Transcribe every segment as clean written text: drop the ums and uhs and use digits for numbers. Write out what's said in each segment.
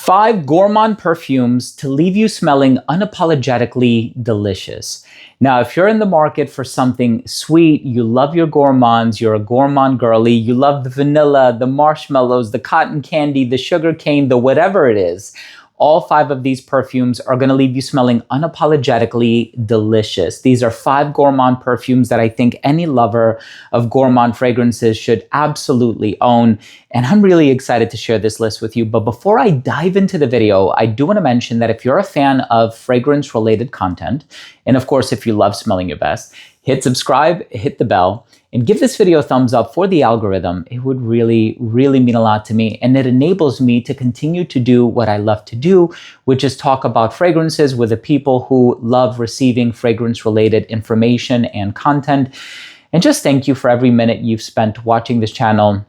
5 gourmand perfumes to leave you smelling unapologetically delicious. Now, if you're in the market for something sweet, you love your gourmands, you're a gourmand girly, you love the vanilla, the marshmallows, the cotton candy, the sugar cane, the whatever it is, all 5 of these perfumes are going to leave you smelling unapologetically delicious. These are 5 gourmand perfumes that I think any lover of gourmand fragrances should absolutely own. And I'm really excited to share this list with you. But before I dive into the video, I do want to mention that if you're a fan of fragrance-related content, and of course, if you love smelling your best, hit subscribe, hit the bell, and give this video a thumbs up for the algorithm. It would really, really mean a lot to me. And it enables me to continue to do what I love to do, which is talk about fragrances with the people who love receiving fragrance-related information and content. And just thank you for every minute you've spent watching this channel.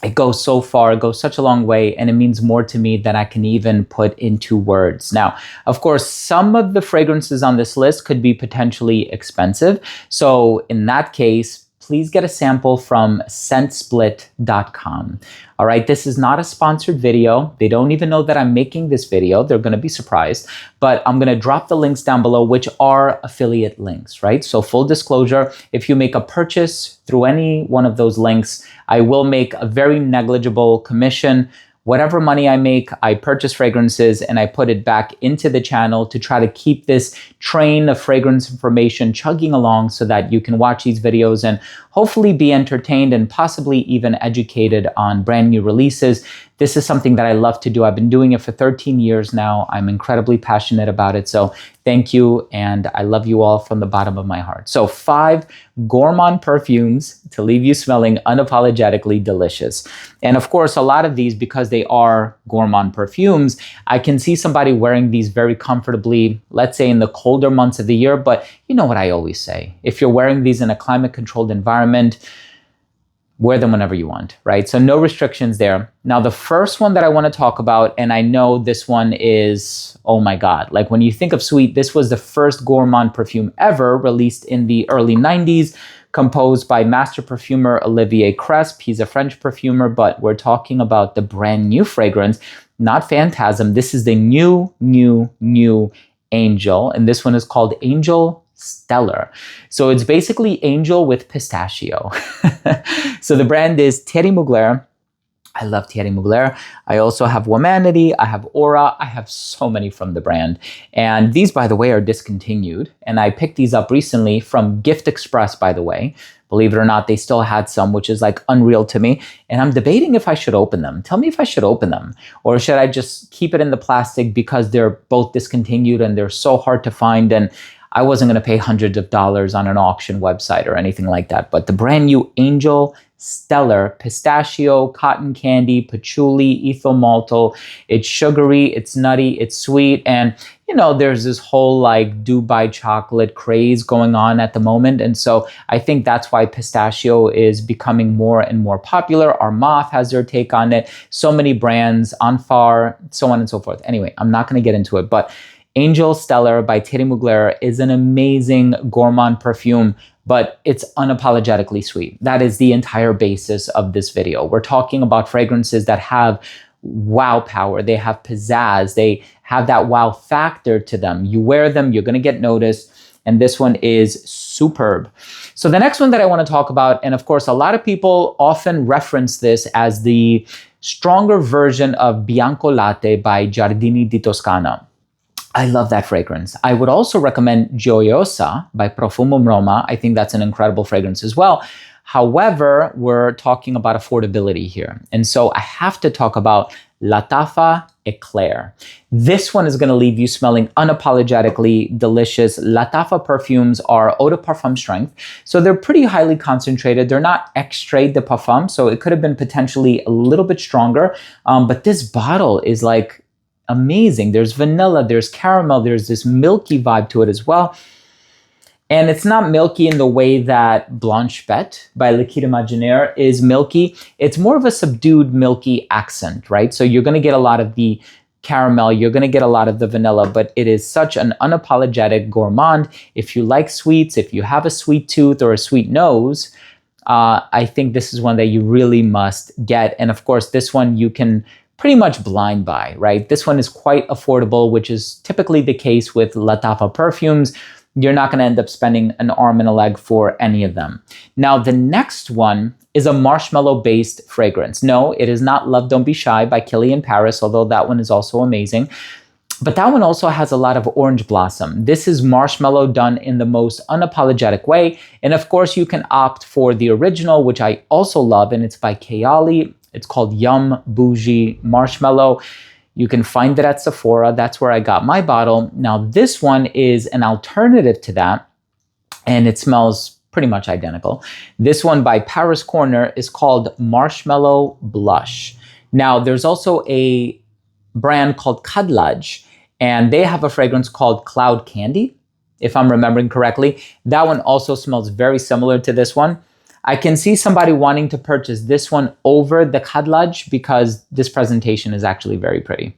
It goes so far, it goes such a long way, and it means more to me than I can even put into words. Now, of course, some of the fragrances on this list could be potentially expensive. So in that case, please get a sample from ScentSplit.com. All right, this is not a sponsored video. They don't even know that I'm making this video. They're going to be surprised, but I'm going to drop the links down below, which are affiliate links, right? So full disclosure, if you make a purchase through any one of those links, I will make a very negligible commission. Whatever money I make, I purchase fragrances and I put it back into the channel to try to keep this train of fragrance information chugging along so that you can watch these videos and hopefully be entertained and possibly even educated on brand new releases. This is something that I love to do. I've been doing it for 13 years now. I'm incredibly passionate about it. So thank you. And I love you all from the bottom of my heart. So 5 gourmand perfumes to leave you smelling unapologetically delicious. And of course, a lot of these, because they are gourmand perfumes, I can see somebody wearing these very comfortably, let's say in the colder months of the year. But you know what I always say, if you're wearing these in a climate controlled environment, wear them whenever you want, right? So no restrictions there. Now, the first one that I want to talk about, and I know this one is, oh my God, like when you think of sweet, this was the first gourmand perfume ever released in the early 90s, composed by master perfumer Olivier Cresp. He's a French perfumer, but we're talking about the brand new fragrance, not Phantasm. This is the new Angel, and this one is called Angel Stellar. So it's basically Angel with pistachio. So the brand is Thierry Mugler. I love Thierry Mugler. I also have Womanity. I have Aura. I have so many from the brand. And these, by the way, are discontinued. And I picked these up recently from Gift Express, by the way. Believe it or not, they still had some, which is like unreal to me. And I'm debating if I should open them. Tell me if I should open them. Or should I just keep it in the plastic because they're both discontinued and they're so hard to find, and I wasn't going to pay hundreds of dollars on an auction website or anything like that. But the brand new Angel Stellar, pistachio, cotton candy, patchouli, ethyl maltol. It's sugary, it's nutty, it's sweet. And, you know, there's this whole like Dubai chocolate craze going on at the moment. And so I think that's why pistachio is becoming more and more popular. Armaf has their take on it. So many brands, Anfar, so on and so forth. Anyway, I'm not going to get into it, but Angel Stellar by Thierry Mugler is an amazing gourmand perfume, but it's unapologetically sweet. That is the entire basis of this video. We're talking about fragrances that have wow power. They have pizzazz. They have that wow factor to them. You wear them, you're going to get noticed. And this one is superb. So the next one that I want to talk about, and of course, a lot of people often reference this as the stronger version of Bianco Latte by Giardini di Toscana. I love that fragrance. I would also recommend Gioiosa by Profumum Roma. I think that's an incredible fragrance as well. However, we're talking about affordability here. And so I have to talk about Latafa Eclair. This one is going to leave you smelling unapologetically delicious. Latafa perfumes are eau de parfum strength. So they're pretty highly concentrated. They're not extrait de parfum, so it could have been potentially a little bit stronger. But this bottle is like amazing. There's vanilla, there's caramel, there's this milky vibe to it as well. And it's not milky in the way that Blanche Bête by Liquide Imaginaire is milky. It's more of a subdued milky accent, right? So you're going to get a lot of the caramel, you're going to get a lot of the vanilla, but it is such an unapologetic gourmand. If you like sweets, if you have a sweet tooth or a sweet nose, I think this is one that you really must get. And of course, this one you can pretty much blind buy, right? This one is quite affordable, which is typically the case with Latafa perfumes. You're not going to end up spending an arm and a leg for any of them. Now, the next one is a marshmallow-based fragrance. No, it is not Love Don't Be Shy by Kilian Paris, although that one is also amazing. But that one also has a lot of orange blossom. This is marshmallow done in the most unapologetic way. And of course, you can opt for the original, which I also love, and it's by Kayali. It's called Yum Bougie Marshmallow. You can find it at Sephora. That's where I got my bottle. Now, this one is an alternative to that, and it smells pretty much identical. This one by Paris Corner is called Marshmallow Blush. Now, there's also a brand called Kadlaj, and they have a fragrance called Cloud Candy, if I'm remembering correctly. That one also smells very similar to this one. I can see somebody wanting to purchase this one over the Kadlaj because this presentation is actually very pretty.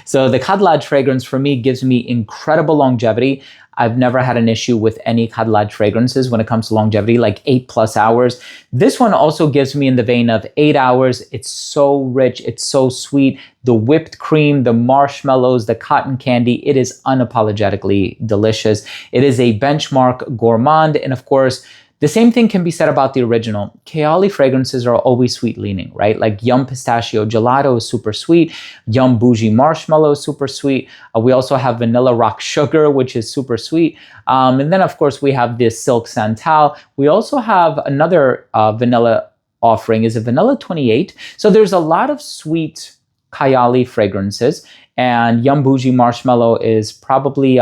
So the Kadlaj fragrance for me gives me incredible longevity. I've never had an issue with any Kadlaj fragrances when it comes to longevity, like 8+ hours. This one also gives me in the vein of 8 hours. It's so rich, it's so sweet. The whipped cream, the marshmallows, the cotton candy, it is unapologetically delicious. It is a benchmark gourmand, and of course, the same thing can be said about the original. Kayali fragrances are always sweet leaning, right? Like Yum Pistachio Gelato is super sweet. Yum Bougie Marshmallow is super sweet. We also have Vanilla Rock Sugar, which is super sweet. And then, of course, we have this Silk Santal. We also have another vanilla offering, is a Vanilla 28. So there's a lot of sweet Kayali fragrances. And Yum Bougie Marshmallow is probably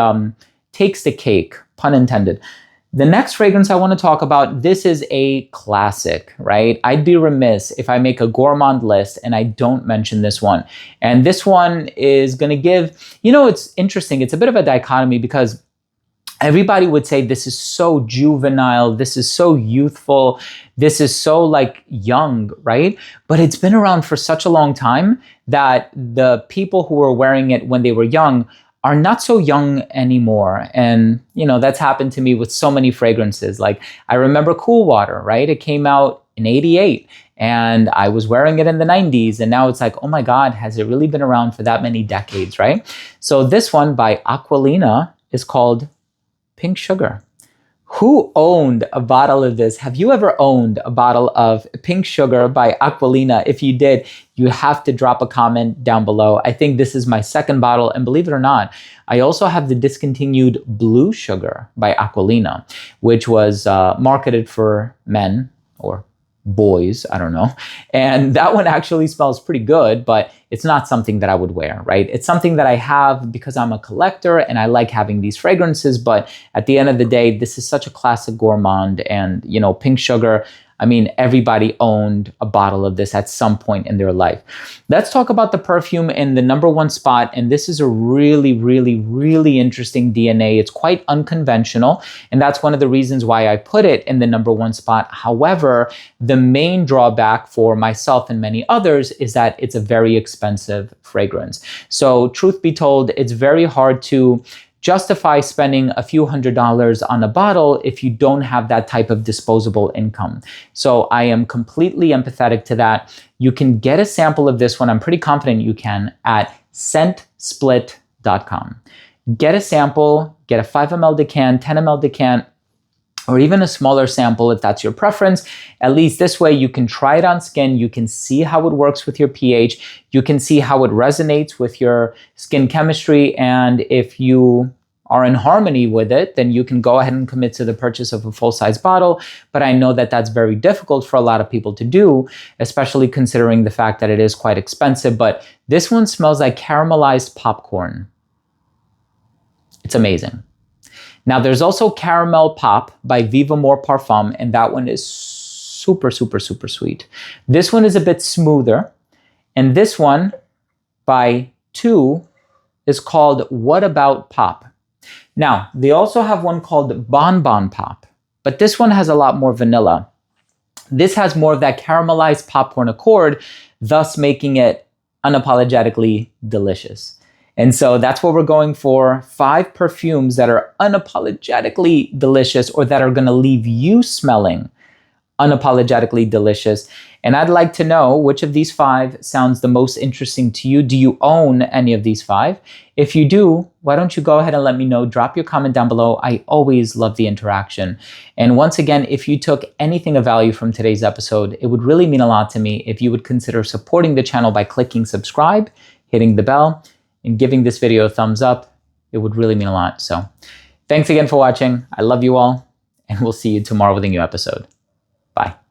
takes the cake, pun intended. The next fragrance I want to talk about, this is a classic, right? I'd be remiss if I make a gourmand list and I don't mention this one. And this one is going to give, it's interesting. It's a bit of a dichotomy because everybody would say this is so juvenile, this is so youthful, this is so like young, right? But it's been around for such a long time that the people who were wearing it when they were young are not so young anymore. And, that's happened to me with so many fragrances. Like I remember Cool Water, right? It came out in '88 and I was wearing it in the '90s. And now it's like, oh my God, has it really been around for that many decades, right? So this one by Aqualina is called Pink Sugar. Who owned a bottle of this? Have you ever owned a bottle of Pink Sugar by Aqualina? If you did, you have to drop a comment down below. I think this is my second bottle, and believe it or not, I also have the discontinued Blue Sugar by Aqualina, which was marketed for men or boys, I don't know. And that one actually smells pretty good, but it's not something that I would wear, right? It's something that I have because I'm a collector and I like having these fragrances, but at the end of the day, this is such a classic gourmand. And, Pink Sugar, I mean, everybody owned a bottle of this at some point in their life. Let's talk about the perfume in the number one spot. And this is a really, really, really interesting DNA. It's quite unconventional. And that's one of the reasons why I put it in the number one spot. However, the main drawback for myself and many others is that it's a very expensive fragrance. So truth be told, it's very hard to justify spending a few $100s on a bottle if you don't have that type of disposable income. So I am completely empathetic to that. You can get a sample of this one. I'm pretty confident you can at scentsplit.com. Get a sample, get a 5 ml decant, 10 ml decant, or even a smaller sample if that's your preference. At least this way you can try it on skin, you can see how it works with your pH, you can see how it resonates with your skin chemistry, and if you are in harmony with it, then you can go ahead and commit to the purchase of a full-size bottle. But I know that that's very difficult for a lot of people to do, especially considering the fact that it is quite expensive. But this one smells like caramelized popcorn. It's amazing. Now, there's also Caramel Pop by Viva More Parfum, and that one is super, super, super sweet. This one is a bit smoother, and this one by Two is called What About Pop. Now, they also have one called Bon Bon Pop, but this one has a lot more vanilla. This has more of that caramelized popcorn accord, thus making it unapologetically delicious. And so that's what we're going for. 5 perfumes that are unapologetically delicious or that are going to leave you smelling unapologetically delicious. And I'd like to know which of these 5 sounds the most interesting to you. Do you own any of these 5? If you do, why don't you go ahead and let me know? Drop your comment down below. I always love the interaction. And once again, if you took anything of value from today's episode, it would really mean a lot to me if you would consider supporting the channel by clicking subscribe, hitting the bell, and giving this video a thumbs up. It would really mean a lot. So thanks again for watching. I love you all, and we'll see you tomorrow with a new episode. Bye.